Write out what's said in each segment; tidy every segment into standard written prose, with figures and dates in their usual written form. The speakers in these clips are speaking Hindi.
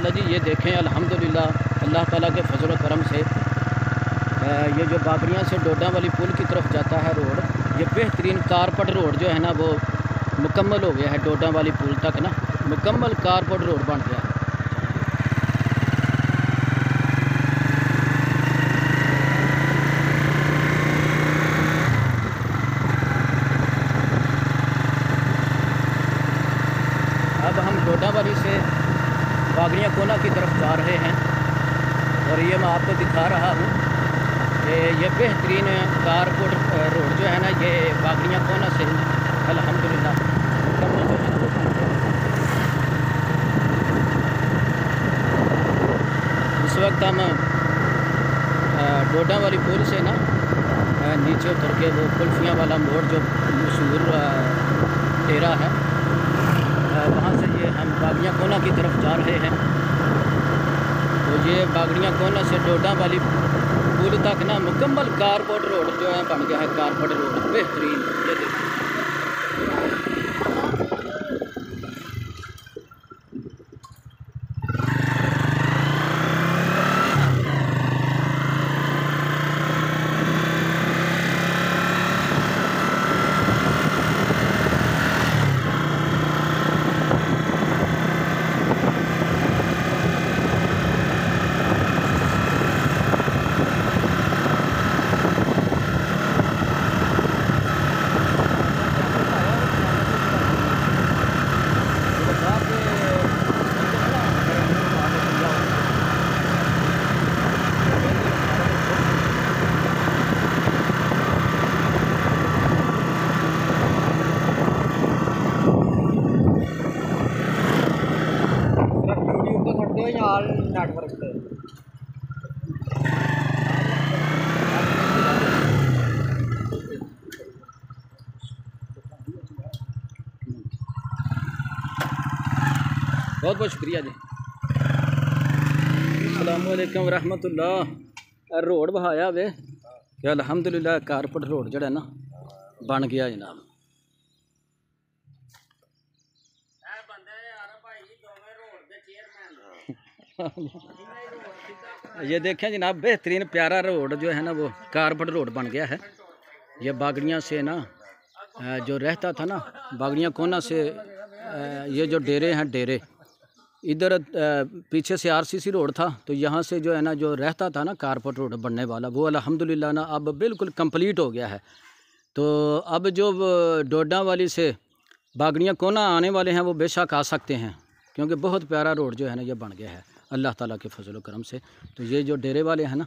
माशाल्लाह जी, ये देखें अल्हम्दुलिल्लाह अल्लाह ताला के फजल व करम से ये जो बागड़ियाँ से डोडा वाली पुल की तरफ जाता है रोड, ये बेहतरीन कारपेट रोड जो है ना वो मुकम्मल हो गया है। डोडा वाली पुल तक ना मुकम्मल कारपेट रोड बन गया है। अब हम डोडा वाली से बागड़ियाँ कोना की तरफ जा रहे हैं और ये मैं आपको दिखा रहा हूँ कि ये बेहतरीन कारपेट रोड जो है ना ये बागड़ियाँ कोना से अल्हम्दुलिल्लाह इस वक्त हम डोडा वाली पुल से ना नीचे उतर के वो कुल्फियाँ वाला मोड़ जो मशहूर डेरा है वहाँ से ये हम बागड़ियाँ कोना की तरफ जा रहे हैं। तो ये बागड़ियाँ कोना से डोडा वाली पुल तक ना मुकम्मल कारपेट रोड जो है बन गया है। कारपेट रोड बेहतरीन, ये देखिए। नेटवर्क पे बहुत बहुत शुक्रिया जी। अस्सलाम वालेकुम रहमतुल्लाह। रोड बहाया वे कि अल्हम्दुलिल्लाह कारपेट रोड जड़ा ना बन गया जनाब। ये देखें जनाब बेहतरीन प्यारा रोड जो है ना वो कारपेट रोड बन गया है। ये बागड़ियाँ से ना जो रहता था ना बागड़ियाँ कोना से ये जो डेरे हैं डेरे इधर पीछे से आरसीसी रोड था, तो यहाँ से जो है ना जो रहता था ना कारपेट रोड बनने वाला वो अल्हम्दुलिल्लाह ना अब बिल्कुल कंप्लीट हो गया है। तो अब जो डोडा वाली से बागड़ियाँ कोना आने वाले हैं वो बेशक आ सकते हैं, क्योंकि बहुत प्यारा रोड जो है ना ये बन गया है अल्लाह ताला के फजल व करम से। तो ये जो डेरे वाले हैं ना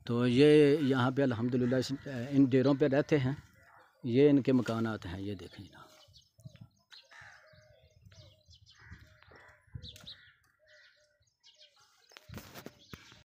तो ये यहाँ पे अल्हम्दुलिल्लाह इन डेरों पे रहते हैं। ये इनके मकानात हैं, ये देखें ना।